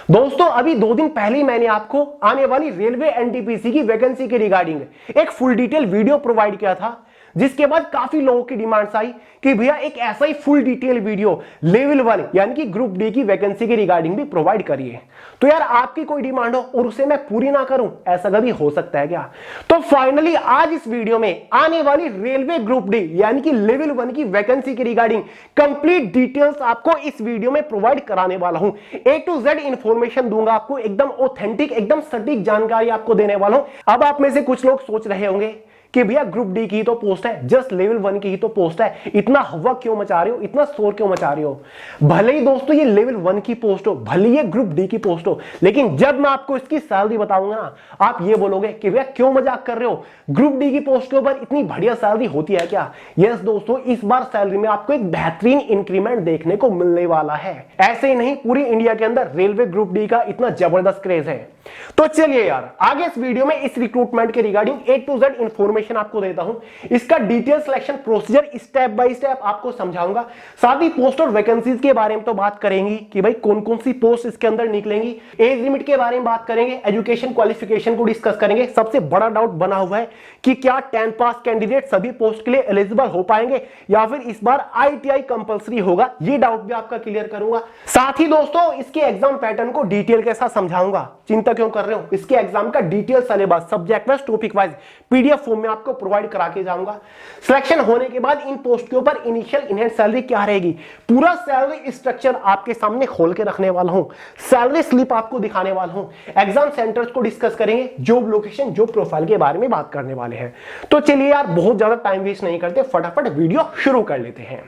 दोस्तों अभी 2 दिन पहले ही मैंने आपको आने वाली रेलवे एनटीपीसी की वैकेंसी के रिगार्डिंग एक फुल डिटेल वीडियो प्रोवाइड किया था, जिसके बाद काफी लोगों की डिमांड्स आई कि भैया एक ऐसा ही फुल डिटेल वीडियो लेवल 1 यानी कि ग्रुप डी की वैकेंसी के रिगार्डिंग भी प्रोवाइड करिए। तो यार आपकी कोई डिमांड हो और उसे मैं पूरी ना करूं, ऐसा कभी हो सकता है क्या? तो फाइनली आज इस वीडियो में आने वाली रेलवे ग्रुप डी यानी कि लेवल 1 की वैकेंसी के रिगार्डिंग कंप्लीट डिटेल्स आपको इस वीडियो में प्रोवाइड कराने वाला हूं। A to Z इंफॉर्मेशन दूंगा आपको, एकदम ऑथेंटिक, एकदम सटीक जानकारी आपको देने वाला हूं। अब आप में से कुछ लोग सोच रहे होंगे कि भैया ग्रुप डी की तो पोस्ट है, जस्ट लेवल 1 की ही तो पोस्ट है, इतना हवा क्यों मचा रहे हो, इतना शोर क्यों मचा रहे हो? भले ही दोस्तों ये लेवल 1 की पोस्ट हो, भले ये ग्रुप डी की पोस्ट हो, लेकिन जब मैं आपको इसकी सैलरी बताऊंगा ना, आप ये बोलोगे कि भैया क्यों मजाक कर रहे हो, ग्रुप डी की पोस्ट के ऊपर इतनी बढ़िया सैलरी होती है क्या? यस दोस्तों, इस बार सैलरी में आपको एक बेहतरीन इंक्रीमेंट देखने को मिलने वाला है। ऐसे ही नहीं, पूरी इंडिया के अंदर रेलवे ग्रुप डी का इतना जबरदस्त क्रेज है। तो चलिए यार आगे इस वीडियो में इस रिक्रूटमेंट के regarding A to Z information आपको देता हूं, इसका detail selection procedure step by step आपको समझाऊंगा। साथ ही पोस्ट और वैकेंसीज के बारे में तो बात करेंगे कि भाई कौन कौन सी पोस्ट इसके अंदर निकलेंगी, एज लिमिट के बारे में बात करेंगे, एजुकेशन क्वालिफिकेशन को डिस्कस करेंगे। सबसे बड़ा डाउट बना हुआ है कि क्या 10 पास कैंडिडेट सभी पोस्ट के लिए एलिजिबल हो पाएंगे या फिर इस बार ITI कंपलसरी होगा, ये डाउट भी आपका क्लियर करूंगा। साथ ही दोस्तों इसके एग्जाम पैटर्न को डिटेल के साथ समझाऊंगा। चिंता क्यों कर रहे हो, इसके एग्जाम का detail syllabus subject wise topic wise PDF form में आपको प्रोवाइड करा के जाऊंगा। सिलेक्शन होने के बाद इन पोस्ट के ऊपर इनिशियल इनहैंड सैलरी क्या रहेगी, पूरा सैलरी स्ट्रक्चर आपके सामने खोल के रखने वाला हूं, सैलरी स्लिप आपको दिखाने वाला हूं, एग्जाम सेंटर्स को डिस्कस करेंगे, जॉब लोकेशन, जॉब प्रोफाइल के बारे में बात करने वाले हैं। तो चलिए यार बहुत ज्यादा टाइम वेस्ट नहीं करते, फटाफट वीडियो शुरू कर लेते हैं।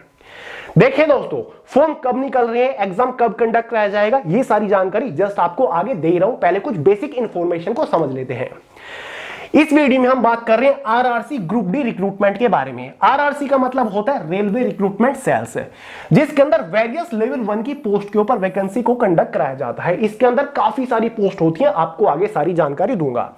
देखिए दोस्तों, फॉर्म कब निकल रहे हैं, एग्जाम कब कंडक्ट कराया जाएगा, ये सारी जानकारी जस्ट आपको आगे दे रहा हूं। पहले कुछ बेसिक इंफॉर्मेशन को समझ लेते हैं। इस वीडियो में हम बात कर रहे हैं RRC ग्रुप डी रिक्रूटमेंट के बारे में। RRC का मतलब होता है रेलवे रिक्रूटमेंट सेल्स, जिसके अंदर वेरियस लेवल 1 की पोस्ट के ऊपर वैकेंसी को कंडक्ट कराया जाता है। इसके अंदर काफी सारी पोस्ट होती हैं, आपको आगे सारी जानकारी दूंगा।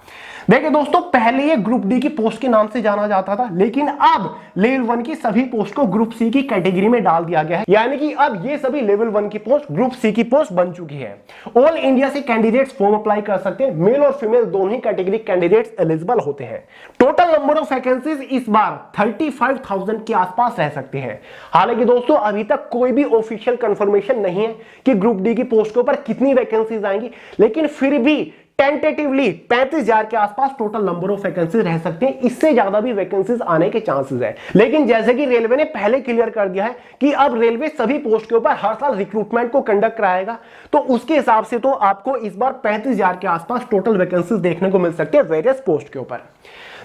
देखिए दोस्तों, पहले ये ग्रुप डी की पोस्ट के नाम से जाना जाता था, लेकिन अब लेवल 1 की सभी पोस्ट को ग्रुप सी की कैटेगरी में डाल दिया गया है, यानी कि अब ये सभी लेवल 1 की पोस्ट ग्रुप सी की पोस्ट बन चुकी है। ऑल इंडिया से कैंडिडेट्स फॉर्म अप्लाई कर सकते हैं, मेल और फीमेल दोनों ही कैटेगरी कैंडिडेट्स एलिजिबल होते हैं। टोटल नंबर ऑफ वैकेंसीज इस बार 35,000 के आसपास रह सकते हैं। हालांकि दोस्तों अभी तक कोई भी ऑफिशियल कंफर्मेशन नहीं है कि ग्रुप डी की पोस्ट के ऊपर कितनी वैकेंसीज आएंगी, लेकिन फिर भी टेंटेटिवली 35,000 के आसपास टोटल नंबर ऑफ वैकेंसीज रह सकते हैं। इससे ज्यादा भी वैकेंसीज आने के चांसेस है, लेकिन जैसे कि रेलवे ने पहले क्लियर कर दिया है कि अब रेलवे सभी पोस्ट के ऊपर हर साल रिक्रूटमेंट को कंडक्ट कराएगा, तो उसके हिसाब से तो आपको इस बार 35,000 के आसपास टोटल वैकेंसीज देखने को मिल सकते हैं वेरियस पोस्ट के ऊपर।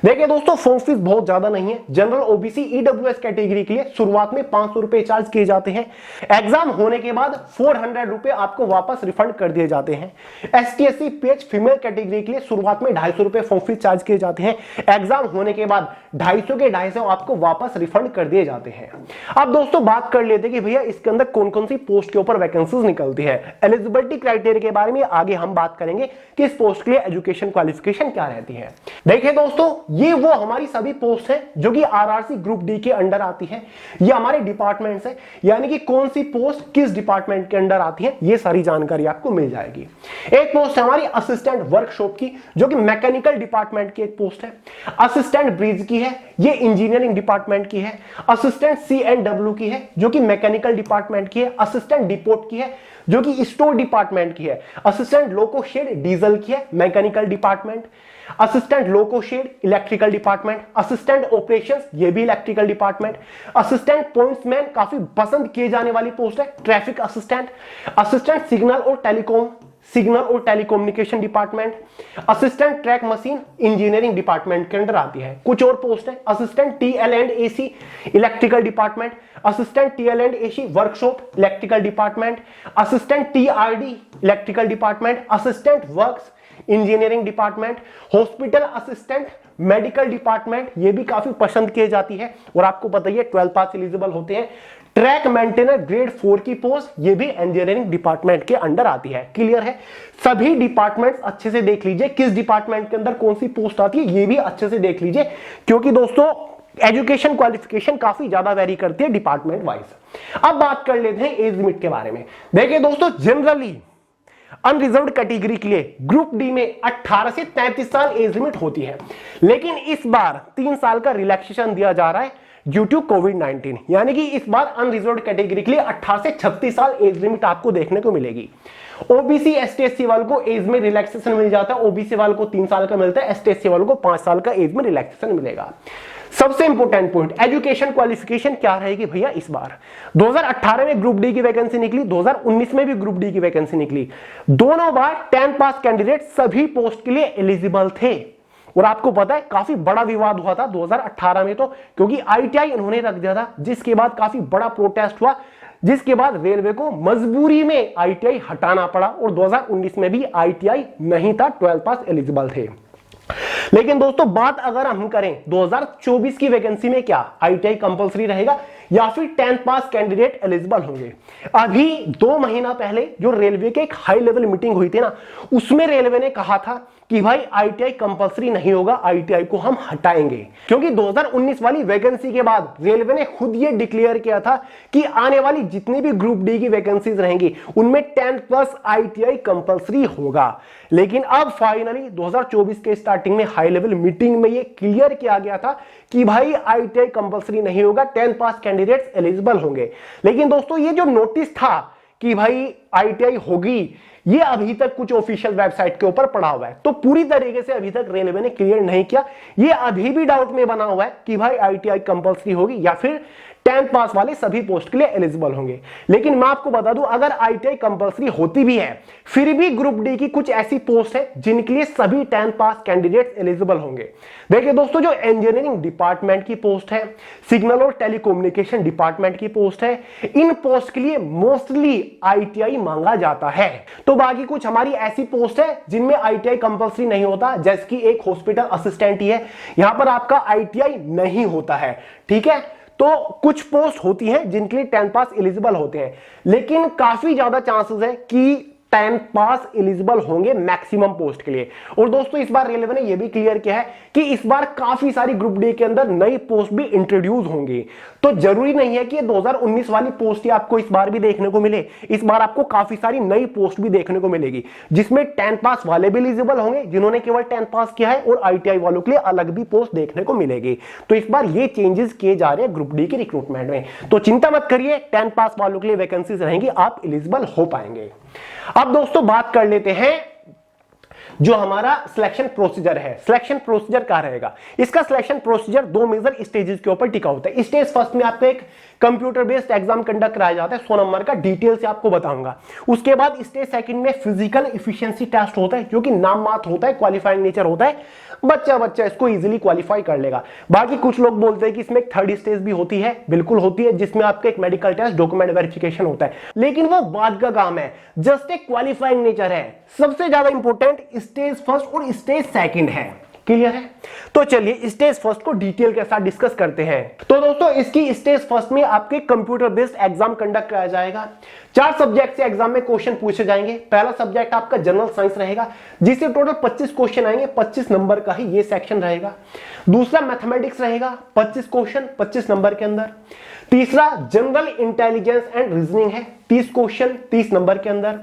देखिए दोस्तों, फॉर्म फीस बहुत ज्यादा नहीं है। जनरल OBC EWS कैटेगरी के लिए शुरुआत में 500 रुपए चार्ज किए जाते हैं। एग्जाम होने के बाद 400 रुपए आपको वापस रिफंड कर दिए जाते हैं। ST SC PH female category के लिए शुरुआत में 250 रुपए फॉर्म फीस चार्ज किए जाते हैं। एग्जाम होने के बाद 250 के 250 आपको वापस रिफंड कर दिए जाते हैं। अब दोस्तों बात कर लेते कि भैया इसके अंदर कौन कौन सी पोस्ट के ऊपर वैकेंसीज निकलती है। एलिजिबिलिटी क्राइटेरिया के बारे में आगे हम बात करेंगे कि इस पोस्ट के लिए एजुकेशन क्वालिफिकेशन क्या रहती है। देखिए दोस्तों, ये वो हमारी सभी पोस्ट है जो कि RRC ग्रुप डी के अंडर आती है। ये हमारे डिपार्टमेंट्स है, यानी कि कौन सी पोस्ट किस डिपार्टमेंट के अंडर आती है, ये सारी जानकारी आपको मिल जाएगी। एक पोस्ट है हमारी असिस्टेंट वर्कशॉप की, जो कि मैकेनिकल डिपार्टमेंट की एक पोस्ट है। असिस्टेंट ब्रिज की है, ये इंजीनियरिंग डिपार्टमेंट की है। असिस्टेंट C&W की है, जो कि मैकेनिकल डिपार्टमेंट की है। असिस्टेंट डिपोट की है, जो कि स्टोर डिपार्टमेंट की है। असिस्टेंट लोको शेड डीजल की है, mechanical department. Assistant loco shed electrical department. Assistant operations, ये भी इलेक्ट्रिकल डिपार्टमेंट। असिस्टेंट पॉइंट्समैन, काफी पसंद किए जाने वाली पोस्ट है, ट्रैफिक असिस्टेंट। असिस्टेंट सिग्नल और telecommunication department. Assistant track machine engineering department के अंदर आती है। कुछ और पोस्ट है, assistant TL&AC electrical department. Assistant TL&AC workshop electrical department. Assistant TRD electrical department. Assistant works engineering department. Hospital assistant medical department, ये भी काफी पसंद की जाती है और आपको पता ही है 12 पास एलिजिबल होते हैं। ट्रैक मेंटेनर ग्रेड 4 की पोस्ट, ये भी इंजीनियरिंग डिपार्टमेंट के अंडर आती है। क्लियर है? सभी डिपार्टमेंट्स अच्छे से देख लीजिए, किस डिपार्टमेंट के अंदर कौन सी पोस्ट आती है ये भी अच्छे से देख लीजिए, क्योंकि दोस्तों एजुकेशन क्वालिफिकेशन काफी ज्यादा वेरी करती है डिपार्टमेंट वाइज। अब बात कर लेते हैं एज लिमिट के बारे में। देखिए दोस्तों, जनरली अनरिजर्व्ड कैटेगरी के लिए ग्रुप डी में 18 से 33 साल एज लिमिट होती है, लेकिन इस बार 3 साल का रिलैक्सेशन दिया जा रहा है ड्यू टू कोविड-19। यानी कि इस बार अनरिजर्व्ड कैटेगरी के लिए 18 से 36 साल एज लिमिट आपको देखने को मिलेगी। ओबीसी एसटी एससी वालों को एज में रिलैक्सेशन मिल जाता है, ओबीसी वालों को 3 साल का मिलता है, एसटी एससी वालों को 5 साल का एज में रिलैक्सेशन मिलेगा। सबसे इंपॉर्टेंट पॉइंट, एजुकेशन क्वालिफिकेशन क्या रहेगी भैया इस बार। 2018 में ग्रुप डी की वैकेंसी निकली, 2019 में भी ग्रुप डी की वैकेंसी निकली, दोनों बार 10 पास कैंडिडेट सभी पोस्ट के लिए एलिजिबल थे। और आपको पता है काफी बड़ा विवाद हुआ था 2018 में, तो क्योंकि आईटीआई उन्होंने रख दिया था, जिसके बाद काफी बड़ा प्रोटेस्ट हुआ, जिसके बाद रेलवे को मजबूरी में आईटीआई हटाना पड़ा और 2019 में भी आईटीआई नहीं था, 12 पास एलिजिबल थे। लेकिन दोस्तों बात अगर हम करें 2024 की वैकेंसी में, क्या आईटीआई कंपलसरी रहेगा या फिर 10th पास कैंडिडेट एलिजिबल होंगे। अभी 2 महीना पहले जो रेलवे के एक हाई लेवल मीटिंग हुई थी ना, उसमें रेलवे ने कहा था कि भाई आईटीआई कंपलसरी नहीं होगा, आईटीआई को हम हटाएंगे। क्योंकि 2019 वाली वैकेंसी के बाद रेलवे ने खुद ये डिक्लेयर किया था कि आने वाली जितनी भी ग्रुप डी की वैकेंसीज रहेंगी उनमें 10th प्लस आईटीआई कंपलसरी होगा। लेकिन अब फाइनली 2024 के स्टार्टिंग में हाई लेवल मीटिंग में ये क्लियर किया गया था कि भाई आईटीआई कंपलसरी नहीं होगा, 10th पास कैंडिडेट्स एलिजिबल होंगे। लेकिन दोस्तों ये जो नोटिस था कि भाई आईटीआई होगी, ये अभी तक कुछ ऑफिशियल वेबसाइट के ऊपर पड़ा हुआ है, तो पूरी तरीके से अभी तक रेलवे ने क्लियर नहीं किया। ये अभी भी डाउट में बना हुआ है कि भाई आईटीआई कंपलसरी होगी या फिर 10th पास वाले सभी पोस्ट के लिए एलिजिबल होंगे। लेकिन मैं आपको बता दूं, अगर आईटीआई कंपलसरी होती भी है, फिर भी ग्रुप डी की कुछ ऐसी पोस्ट है जिनके लिए सभी 10th पास कैंडिडेट्स एलिजिबल होंगे। देखिए दोस्तों, जो इंजीनियरिंग डिपार्टमेंट की पोस्ट है, सिग्नल और टेलीकम्युनिकेशन डिपार्टमेंट की पोस्ट है, इन पोस्ट के लिए मोस्टली आईटीआई मांगा जाता है। तो बाकी कुछ हमारी ऐसी पोस्ट है जिनमें आईटीआई कंपलसरी नहीं होता, जैसे कि एक हॉस्पिटल असिस्टेंट ही है, यहां पर आपका आईटीआई नहीं होता है, ठीक है। तो कुछ पोस्ट होती हैं जिनके लिए 10th पास एलिजिबल होते हैं, लेकिन काफी ज्यादा चांसेस है कि 10th पास एलिजिबल होंगे मैक्सिमम पोस्ट के लिए। और दोस्तों इस बार रेलवे ने यह भी क्लियर किया है कि इस बार काफी सारी ग्रुप डी के अंदर नई पोस्ट भी इंट्रोड्यूस होंगी। तो जरूरी नहीं है कि 2019 वाली पोस्ट ही आपको इस बार भी देखने को मिले, इस बार आपको काफी सारी नई पोस्ट भी देखने को मिलेगी, जिसमें 10th पास वाले भी एलिजिबल होंगे जिन्होंने केवल 10th पास किया है, और आईटीआई वालों के लिए अलग भी पोस्ट देखने को मिलेगी। तो इस बार ये चेंजेस किए जा रहे हैं ग्रुप डी के रिक्रूटमेंट में, तो चिंता मत करिए, 10th पास वालों के लिए वैकेंसीज रहेंगी, आप एलिजिबल हो पाएंगे। अब दोस्तों बात कर लेते हैं जो हमारा सिलेक्शन प्रोसीजर है। सिलेक्शन प्रोसीजर क्या रहेगा, इसका सिलेक्शन प्रोसीजर 2 मेजर स्टेजेस के ऊपर टिका होता है। स्टेज फर्स्ट में आपको एक कंप्यूटर बेस्ड एग्जाम कंडक्ट कराया जाता है, 100 नंबर का, डिटेल से आपको बताऊंगा। उसके बाद स्टेज सेकंड में फिजिकल एफिशिएंसी टेस्ट होता है, जो कि नाम मात्र होता है, क्वालिफाइंग नेचर होता है, बच्चा इसको इजीली क्वालिफाई कर लेगा। बाकी कुछ लोग बोलते हैं कि इसमें एक थर्ड स्टेज भी होती है, बिल्कुल होती है, जिसमें आपका एक मेडिकल टेस्ट, डॉक्यूमेंट वेरिफिकेशन होता है, लेकिन वो बाद का काम है, जस्ट एक क्वालिफाइंग नेचर है। सबसे ज्यादा इंपॉर्टेंट स्टेज फर्स्ट और स्टेज सेकंड है, क्लियर है। तो चलिए स्टेज फर्स्ट को डिटेल के साथ डिस्कस करते हैं। तो दोस्तों इसकी स्टेज फर्स्ट में आपके कंप्यूटर बेस्ड एग्जाम कंडक्ट कराया जाएगा। 4 सब्जेक्ट से एग्जाम में क्वेश्चन पूछे जाएंगे। पहला सब्जेक्ट आपका जनरल साइंस रहेगा, जिससे टोटल 25 क्वेश्चन आएंगे, 25 नंबर का ही ये सेक्शन रहेगा। दूसरा मैथमेटिक्स रहेगा, 25 क्वेश्चन 25 नंबर के अंदर। तीसरा जनरल इंटेलिजेंस एंड रीजनिंग है, 30 क्वेश्चन 30 नंबर के अंदर।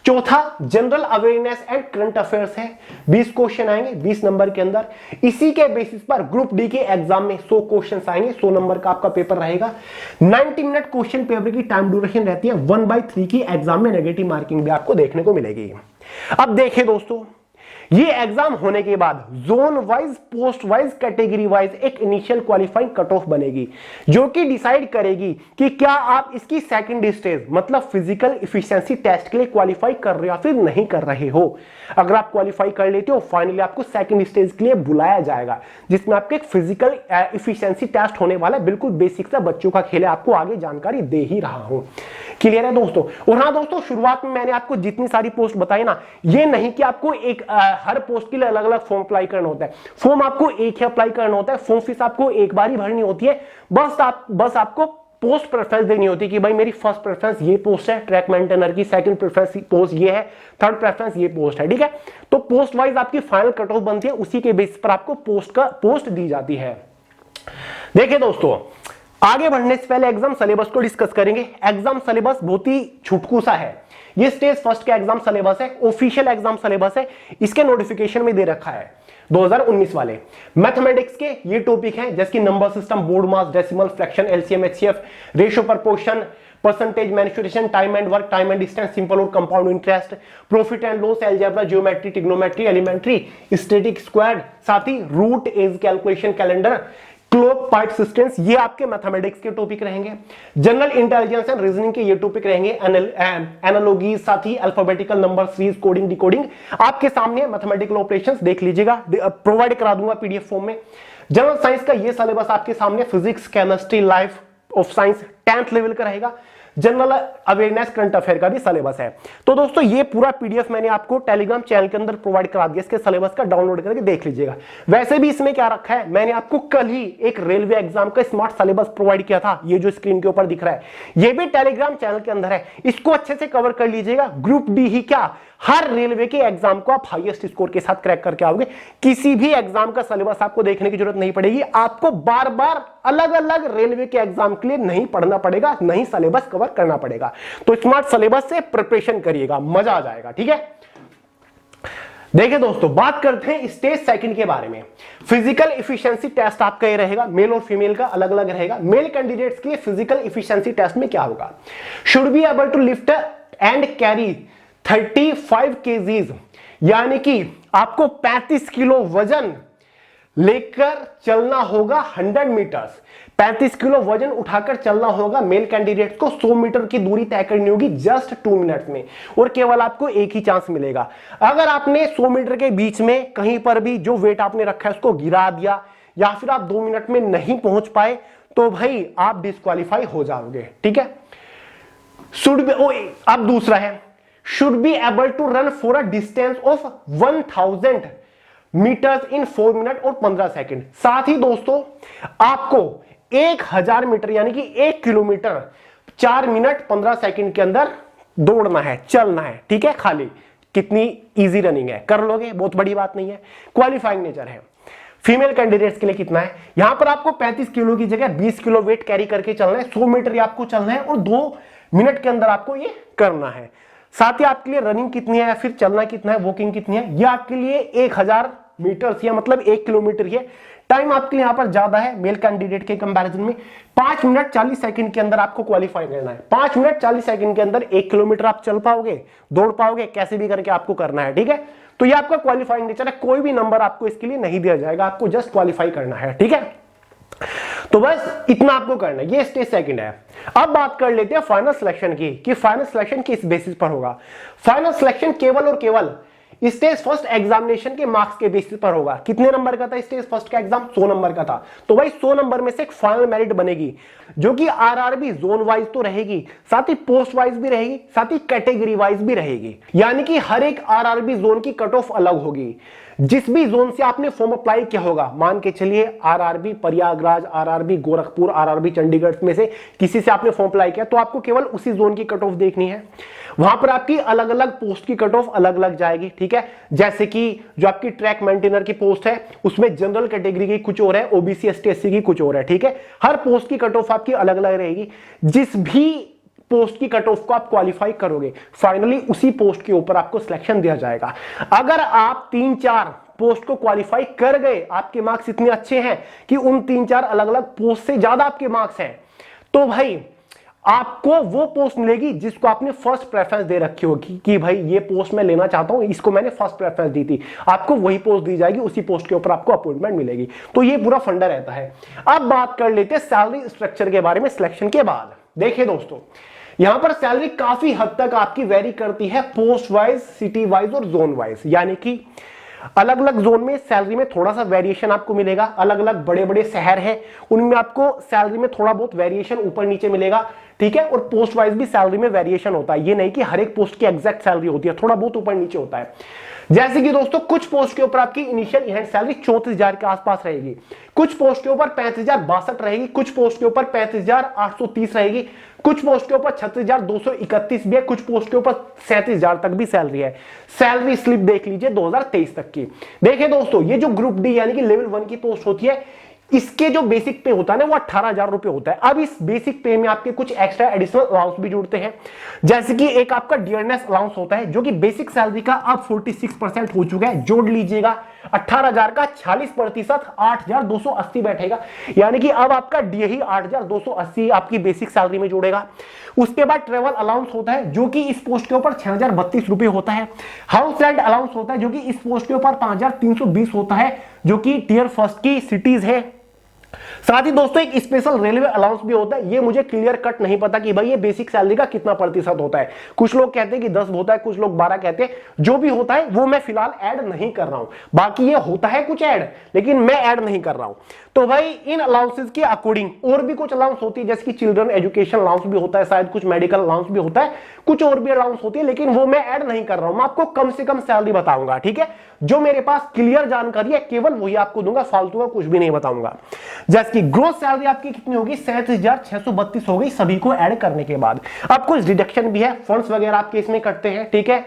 चौथा general awareness and current affairs है, 20 क्वेश्चन आएंगे 20 नंबर के अंदर। इसी के बेसिस पर ग्रुप डी के एग्जाम में 100 क्वेश्चन आएंगे, 100 नंबर का आपका पेपर रहेगा। 90 मिनट क्वेश्चन पेपर की टाइम ड्यूरेशन रहती है, 1/3 की एग्जाम में नेगेटिव मार्किंग भी आपको देखने को मिलेगी। अब देखिए दोस्तों, ये एग्जाम होने के बाद zone wise, post wise, category wise एक इनिशियल क्वालिफाइंग कट ऑफ बनेगी, जो कि डिसाइड करेगी कि क्या आप इसकी सेकंड स्टेज मतलब फिजिकल एफिशिएंसी टेस्ट के लिए क्वालिफाई कर रहे हो या फिर नहीं कर रहे हो। अगर आप क्वालिफाई कर लेते हो, फाइनली आपको सेकंड स्टेज के लिए बुलाया जाएगा, जिसमें आपके एक फिजिकल एफिशिएंसी टेस्ट होने वाला है। बिल्कुल बेसिक सा बच्चों का खेल है, आपको आगे जानकारी दे ही रहा हूं, क्लियर है दोस्तों। और हाँ दोस्तों, शुरुआत में मैंने आपको जितनी सारी पोस्ट बताई ना, ये नहीं कि आपको एक हर पोस्ट के लिए अलग अलग फॉर्म अप्लाई करना होता है। फॉर्म आपको एक ही अप्लाई करना होता है, फॉर्म फीस आपको एक बार ही भरनी होती है। बस आपको पोस्ट प्रेफरेंस देनी होती है कि भाई मेरी फर्स्ट प्रेफरेंस ये पोस्ट है ट्रैक मेंटेनर की, सेकंड प्रेफरेंस पोस्ट ये है, थर्ड प्रेफरेंस ये पोस्ट है, ठीक है। तो पोस्ट वाइज आपकी फाइनल कट ऑफ बनती है, उसी के बेसिस पर आपको पोस्ट दी जाती है। देखिए दोस्तों, आगे बढ़ने से पहले एग्जाम सिलेबस को डिस्कस करेंगे। एग्जाम सिलेबस बहुत ही छुटकू सा है, ये स्टेज फर्स्ट का एग्जाम सिलेबस है, ऑफिशियल एग्जाम सिलेबस है, इसके नोटिफिकेशन में दे रखा है 2019 वाले। मैथमेटिक्स के ये टॉपिक हैं जैसे कि number system, BODMAS, decimal, fraction, LCM, HCF, ratio, proportion, percentage, manufacturing, time and work, time and distance, simple और compound interest, profit and loss, algebra, geometry, trigonometry, elementary, static, squared, साथ ही root, age calculation, calendar, clock, pipe systems, ये आपके mathematics के topic रहेंगे। General intelligence and reasoning के ये topic रहेंगे। एनालॉजी, साथ ही alphabetical number series, coding, decoding आपके सामने, मैथमेटिकल ऑपरेशंस देख लीजिएगा, प्रोवाइड करा दूंगा पीडीएफ फॉर्म में। जनरल साइंस का ये सिलेबस आपके सामने, physics, chemistry, life of science 10th level का रहेगा। जनरल अवेयरनेस, करंट अफेयर का भी सिलेबस है। तो दोस्तों ये पूरा पीडीएफ मैंने आपको टेलीग्राम चैनल के अंदर प्रोवाइड करा दिया, इसके सिलेबस का डाउनलोड करके देख लीजिएगा। वैसे भी इसमें क्या रखा है, मैंने आपको कल ही एक रेलवे एग्जाम का स्मार्ट सिलेबस प्रोवाइड किया था, ये जो स्क्रीन के ऊपर दिख रहा है, ये भी टेलीग्राम चैनल के अंदर है, इसको अच्छे से कवर कर लीजिएगा। ग्रुप डी ही क्या, हर रेलवे के एग्जाम को आप हाईएस्ट स्कोर के साथ क्रैक करके आओगे। किसी भी एग्जाम का सिलेबस आपको देखने की जरूरत नहीं पड़ेगी, आपको बार बार अलग अलग रेलवे के एग्जाम के लिए नहीं पढ़ना पड़ेगा, नहीं सिलेबस कवर करना पड़ेगा। तो स्मार्ट सिलेबस से प्रिपरेशन करिएगा, मजा आ जाएगा। ठीक है, देखिए दोस्तों बात करते हैं स्टेज सेकंड के बारे में। फिजिकल इफिशिएंसी टेस्ट आपका ये रहेगा, मेल और फीमेल का अलग अलग रहेगा। मेल कैंडिडेट्स के लिए फिजिकल इफिशिएंसी टेस्ट में क्या होगा, should be able to lift and carry 35 kgs, यानी कि आपको 35 किलो वजन लेकर चलना होगा 100 मीटर्स। 35 किलो वजन उठाकर चलना होगा मेल कैंडिडेट को। 100 मीटर की दूरी तय करनी होगी जस्ट 2 मिनट में, और केवल आपको एक ही चांस मिलेगा। अगर आपने 100 मीटर के बीच में कहीं पर भी जो वेट आपने रखा है उसको गिरा दिया, या फिर आप 2 मिनट में नहीं पहुंच पाए, तो भाई आप डिस्क्वालीफाई हो जाओगे। ठीक है, शुड बी, अब दूसरा है, should be able to run for a distance of 1000 meters in 4 minute और 15 सेकंड। साथ ही दोस्तों आपको 1000 मीटर यानी कि 1 किलोमीटर 4 मिनट 15 सेकंड के अंदर दौड़ना है, चलना है। ठीक है, खाली कितनी इजी रनिंग है, कर लोगे, बहुत बड़ी बात नहीं है। क्वालिफाइंग नेचर है। फीमेल कैंडिडेट्स के लिए कितना है, यहां पर आपको 35 किलो की जगह 20 किलो वेट कैरी करके चलना है, 100 मीटर आपको चलना है और 2 मिनट के अंदर आपको ये करना है। साथ ही आपके लिए रनिंग कितनी है या फिर चलना कितना है, वॉकिंग कितनी है, ये आपके लिए 1000 मीटर या मतलब 1 किलोमीटर है। टाइम आपके लिए यहां पर ज्यादा है मेल कैंडिडेट के कंपैरिजन में। 5 मिनट 40 सेकंड के अंदर आपको क्वालिफाई करना है। 5 मिनट 40 सेकंड के अंदर 1 किलोमीटर आप चल पाओगे, दौड़ पाओगे, कैसे भी करके आपको करना है। ठीक है, तो ये आपका क्वालिफाइंग नेचर है, कोई भी नंबर आपको इसके लिए नहीं दिया जाएगा, आपको जस्ट क्वालिफाई करना है। ठीक है, तो बस इतना आपको करना है। ये स्टेज सेकंड है। अब बात कर लेते हैं फाइनल सिलेक्शन की, कि फाइनल सिलेक्शन किस बेसिस पर होगा। फाइनल सिलेक्शन केवल और केवल स्टेज फर्स्ट एग्जामिनेशन के मार्क्स के बेसिस पर होगा। कितने नंबर का था स्टेज फर्स्ट का एग्जाम, 100 नंबर का था। तो भाई 100 नंबर में से एक फाइनल मेरिट बनेगी, जो कि आरआरबी जोन वाइज तो रहेगी, साथ ही पोस्ट वाइज भी रहेगी, साथ ही कैटेगरी वाइज भी रहेगी। यानी कि हर एक आरआरबी जोन की कट ऑफ अलग होगी। जिस भी जोन से आपने फॉर्म अप्लाई किया होगा, मान के चलिए RRB Prayagraj, RRB Gorakhpur, RRB Chandigarh में से किसी से आपने फॉर्म अप्लाई किया, तो आपको केवल उसी जोन की कट ऑफ देखनी है। वहां पर आपकी अलग अलग पोस्ट की कट ऑफ अलग अलग जाएगी। ठीक है, जैसे कि जो आपकी ट्रैक मेंटेनर की पोस्ट है उसमें जनरल कैटेगरी की कुछ और है, ओबीसी एसटी एससी की कुछ और है। ठीक है, हर पोस्ट की कट ऑफ आपकी अलग अलग रहेगी। जिस भी पोस्ट की कट ऑफ को आप क्वालिफाई करोगे, फाइनली उसी पोस्ट के ऊपर आपको सिलेक्शन दिया जाएगा। अगर आप 3-4 पोस्ट को क्वालिफाई कर गए, आपके मार्क्स इतने अच्छे हैं कि उन 3-4 अलग अलग पोस्ट से ज्यादा आपके मार्क्स हैं, तो भाई आपको वो पोस्ट मिलेगी जिसको आपने फर्स्ट प्रेफरेंस दे रखी होगी कि भाई ये पोस्ट मैं लेना चाहता हूं, इसको मैंने फर्स्ट प्रेफरेंस दी थी, आपको वही पोस्ट दी जाएगी, उसी पोस्ट के ऊपर आपको अपॉइंटमेंट मिलेगी। तो ये पूरा फंडा रहता है। अब बात कर लेते हैं सैलरी स्ट्रक्चर के बारे में सिलेक्शन के बाद। देखिए दोस्तों, यहां पर सैलरी काफी हद तक आपकी वेरी करती है पोस्ट वाइज, सिटी वाइज और जोन वाइज। यानी कि अलग अलग जोन में सैलरी में थोड़ा सा वेरिएशन आपको मिलेगा। अलग अलग बड़े बड़े शहर हैं, उनमें आपको सैलरी में थोड़ा बहुत वेरिएशन ऊपर नीचे मिलेगा। ठीक है, और पोस्ट वाइज भी सैलरी में वेरिएशन होता है। ये नहीं कि हर एक पोस्ट की एग्जैक्ट सैलरी होती है, थोड़ा बहुत ऊपर नीचे होता है। जैसे कि दोस्तों कुछ पोस्ट के ऊपर आपकी इनिशियल हैंड सैलरी 34,000 के आसपास रहेगी, कुछ पोस्ट के ऊपर 35,062 रहेगी, कुछ पोस्ट के ऊपर 35,830 रहेगी, कुछ पोस्ट के ऊपर 36,231 भी है, कुछ पोस्ट के ऊपर 37,000 तक भी सैलरी है। सैलरी स्लिप देख लीजिए 2023 तक की। देखिए दोस्तों, ये जो ग्रुप डी यानी कि लेवल 1 की पोस्ट होती है, इसके जो बेसिक पे होता है ना वो 18,000 रुपए होता है। अब इस बेसिक पे में आपके कुछ एक्स्ट्रा एडिशनल अलाउंस भी जुड़ते हैं, जैसे कि एक आपका डियरनेस अलाउंस होता है जो कि बेसिक सैलरी का अब 46% हो चुका है। जोड़ लीजिएगा 18,000 का 40%, 8,280 बैठेगा, यानी कि अब आपका डीए ही 8,280 आपकी बेसिक सैलरी में जोड़ेगा। उसके बाद ट्रेवल अलाउंस होता है जो कि इस पोस्ट के ऊपर 6,032 रुपए होता है। हाउस रेंट अलाउंस होता है जो कि इस पोस्ट के ऊपर 5,320 होता है, जो कि टियर फर्स्ट की सिटीज है। साथ ही दोस्तों एक स्पेशल रेलवे अलाउंस भी होता है। ये मुझे क्लियर कट नहीं पता कि भाई ये बेसिक सैलरी का कितना प्रतिशत होता है। कुछ लोग कहते हैं कि 10 होता है, कुछ लोग 12 कहते हैं। जो भी होता है वो मैं फिलहाल ऐड नहीं कर रहा हूं। बाकी ये होता है कुछ ऐड, लेकिन मैं ऐड नहीं कर रहा हूं। तो भाई इन अलाउंसेस के अकॉर्डिंग और भी कुछ अलाउंस होती है, जैसे कि चिल्ड्रन एजुकेशन अलाउंस भी होता है, शायद कुछ मेडिकल अलाउंस भी होता है, कुछ और भी अलाउंस होती है, लेकिन वो मैं ऐड नहीं कर रहा हूं। मैं आपको कम से कम सैलरी बताऊंगा, ठीक है। जो मेरे पास क्लियर जानकारी है केवल वही आपको दूंगा, फालतू का कुछ भी नहीं बताऊंगा। जैसे कि ग्रोस सैलरी आपकी कितनी होगी, 37,632 हो गई सभी को ऐड करने के बाद। अब कुछ डिडक्शन भी है, फंड्स वगैरह आपके इसमें कटते हैं, ठीक है।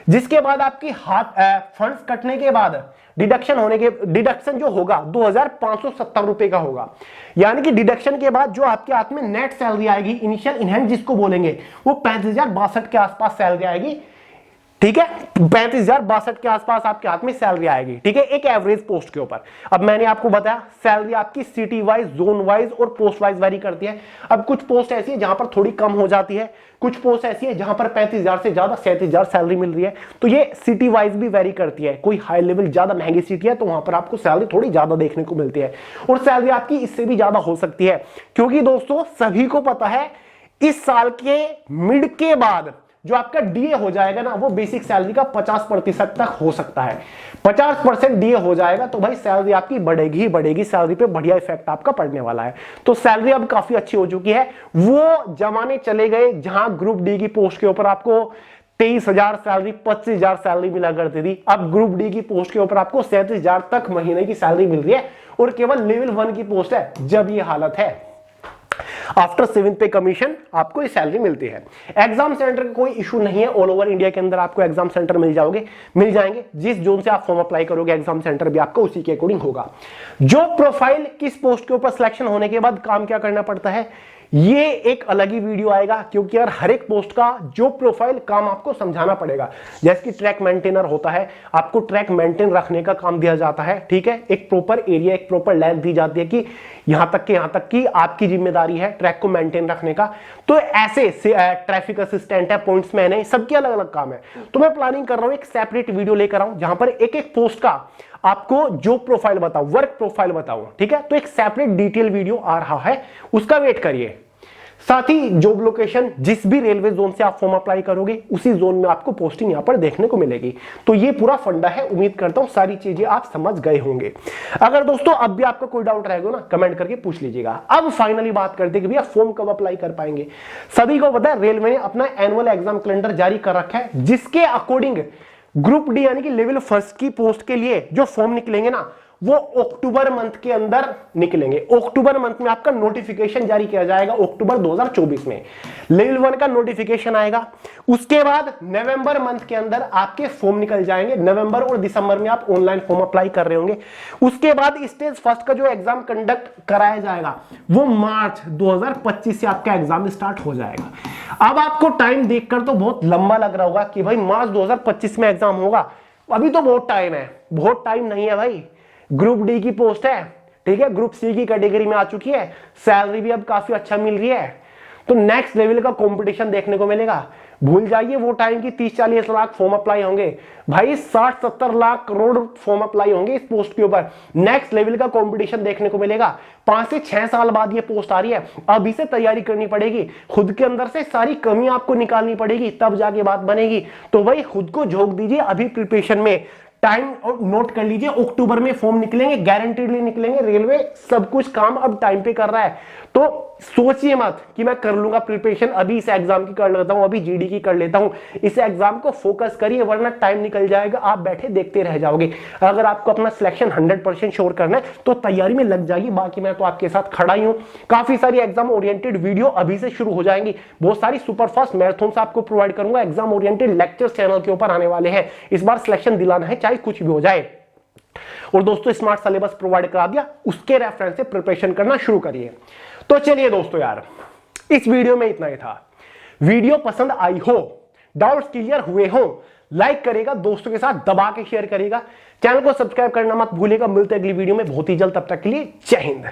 जिसके बाद आपकी फंड्स कटने के बाद डिडक्शन जो होगा 2,570 रुपए का होगा, यानी कि डिडक्शन के बाद जो आपके हाथ में नेट सैलरी आएगी, इनिशियल इन हैंड जिसको बोलेंगे, वो 35,062 के आसपास सैलरी आएगी, ठीक है। 35,062 के आसपास आपके हाथ में सैलरी आएगी, ठीक है, एक एवरेज पोस्ट के ऊपर। अब मैंने आपको बताया सैलरी आपकी सिटी वाइज, जोन वाइज और पोस्ट वाइज वेरी करती है। अब कुछ पोस्ट ऐसी है जहां पर थोड़ी कम हो जाती है, कुछ पोस्ट ऐसी है जहां पर 35,000 से ज्यादा 37,000 सैलरी मिल रही है। तो ये सिटी वाइज भी वेरी करती है। कोई हाई लेवल ज्यादा महंगी सिटी है तो वहां पर आपको सैलरी थोड़ी ज्यादा देखने को मिलती है, और सैलरी आपकी इससे भी ज्यादा हो सकती है, क्योंकि दोस्तों सभी को पता है इस साल के मिड के बाद जो आपका डीए हो जाएगा ना, वो बेसिक सैलरी का 50% तक हो सकता है। 50% डीए हो जाएगा तो भाई सैलरी आपकी बढ़ेगी ही बढ़ेगी, सैलरी पे बढ़िया इफेक्ट आपका पड़ने वाला है। तो सैलरी अब काफी अच्छी हो चुकी है। वो जमाने चले गए जहां ग्रुप डी की पोस्ट के ऊपर आपको 23,000 सैलरी, 25,000 सैलरी मिला करती थी। अब ग्रुप डी की पोस्ट के ऊपर आपको 37,000 तक महीने की सैलरी मिल रही है, और केवल लेवल 1 की पोस्ट है जब ये हालत है। आफ्टर 7th पे कमीशन आपको ये सैलरी मिलती है। एग्जाम सेंटर का कोई इशू नहीं है, ऑल ओवर इंडिया के अंदर आपको एग्जाम सेंटर मिल जाएंगे। जिस जोन से आप फॉर्म अप्लाई करोगे एग्जाम सेंटर भी आपको उसी के अकॉर्डिंग होगा। जो प्रोफाइल किस पोस्ट के ऊपर सिलेक्शन होने के बाद काम क्या करना पड़ता है, ये एक अलग ही वीडियो आएगा, क्योंकि यार हर एक पोस्ट का जो प्रोफाइल काम आपको समझाना पड़ेगा। जैसे कि ट्रैक मेंटेनर होता है, आपको ट्रैक मेंटेन रखने का काम दिया जाता है, ठीक है। एक प्रॉपर एरिया, एक प्रॉपर लेंथ दी जाती है कि यहां तक कि आपकी जिम्मेदारी है ट्रैक को मेंटेन रखने का। तो ऐसे ट्रैफिक असिस्टेंट है, पॉइंट्समैन है, सबके अलग अलग काम है। तो मैं प्लानिंग कर रहा हूं एक सेपरेट वीडियो लेकर आऊं जहां पर एक एक पोस्ट का आपको जो प्रोफाइल बताऊं, वर्क प्रोफाइल बताऊं, ठीक है। तो एक सेपरेट डिटेल वीडियो आ रहा है, उसका वेट करिए। साथ ही जॉब लोकेशन, जिस भी रेलवे जोन से आप फॉर्म अप्लाई करोगे उसी जोन में आपको पोस्टिंग यहां पर देखने को मिलेगी। तो ये पूरा फंडा है। उम्मीद करता हूं सारी चीजें आप समझ गए होंगे। अगर दोस्तों अब भी आपका कोई डाउट रहेगा ना, कमेंट करके पूछ लीजिएगा। अब फाइनली बात करते हैं कि भैया फॉर्म कब अप्लाई कर पाएंगे। सभी को पता है रेलवे ने अपना एनुअल एग्जाम कैलेंडर जारी कर रखा है, जिसके अकॉर्डिंग ग्रुप डी यानी कि लेवल फर्स्ट की पोस्ट के लिए जो फॉर्म निकलेंगे ना, वो अक्टूबर मंथ के अंदर निकलेंगे। अक्टूबर मंथ में आपका नोटिफिकेशन जारी किया जाएगा, अक्टूबर 2024 में लेवल 1 का नोटिफिकेशन आएगा। उसके बाद नवंबर मंथ के अंदर आपके फॉर्म निकल जाएंगे। नवंबर और दिसंबर में आप ऑनलाइन फॉर्म अप्लाई कर रहे होंगे। उसके बाद स्टेज फर्स्ट का जो एग्जाम कंडक्ट कराया जाएगा वो मार्च 2025 से आपका एग्जाम स्टार्ट हो जाएगा। अब आपको टाइम देखकर तो बहुत लंबा लग रहा होगा कि भाई मार्च 2025 में एग्जाम होगा, अभी तो बहुत टाइम है। बहुत टाइम नहीं है भाई, ग्रुप डी की पोस्ट है, ठीक है, ग्रुप सी की कैटेगरी में आ चुकी है, सैलरी भी अब काफी अच्छा मिल रही है, तो नेक्स्ट लेवल का कंपटीशन देखने को मिलेगा। भूल जाइए वो टाइम की 30-40 लाख फॉर्म अप्लाई होंगे, भाई 60-70 लाख करोड़ फॉर्म अप्लाई होंगे इस पोस्ट के ऊपर। नेक्स्ट लेवल का कंपटीशन देखने को मिलेगा। 5 से 6 साल बाद ये पोस्ट आ रही है, अभी से तैयारी करनी पड़ेगी, खुद के अंदर से सारी कमी आपको निकालनी पड़ेगी, तब जाके बात बनेगी। तो भाई खुद को झोंक दीजिए अभी प्रिपरेशन में। टाइम और नोट कर लीजिए, अक्टूबर में फॉर्म निकलेंगे, गारंटीडली निकलेंगे। रेलवे सब कुछ काम अब टाइम पे कर रहा है, तो सोचिए मत कि मैं कर लूंगा प्रिपरेशन, अभी इस एग्जाम की कर लेता हूं, अभी जीडी की कर लेता हूं। इस एग्जाम को फोकस करिए, वरना टाइम निकल जाएगा, आप बैठे देखते रह जाओगे। अगर आपको अपना सिलेक्शन 100% श्योर करना है तो तैयारी में लग जाइए। बाकी मैं तो आपके साथ खड़ा ही हूं। काफी सारी एग्जाम ओरिएंटेड वीडियो अभी से शुरू हो जाएंगी, बहुत सारी सुपरफास्ट मैराथन आपको प्रोवाइड करूंगा। एग्जाम ओरिएंटेड लेक्चर्स चैनल के ऊपर आने वाले हैं। इस बार सिलेक्शन दिलाना है चाहे कुछ भी हो जाए। और दोस्तों स्मार्ट सिलेबस प्रोवाइड करा दिया, उसके रेफरेंस से प्रिपरेशन करना शुरू करिए। तो चलिए दोस्तों यार, इस वीडियो में इतना ही था। वीडियो पसंद आई हो, डाउट्स क्लियर हुए हो, लाइक करेगा, दोस्तों के साथ दबा के शेयर करेगा, चैनल को सब्सक्राइब करना मत भूलिएगा। मिलते हैं अगली वीडियो में बहुत ही जल्द, तब तक के लिए जय हिंद।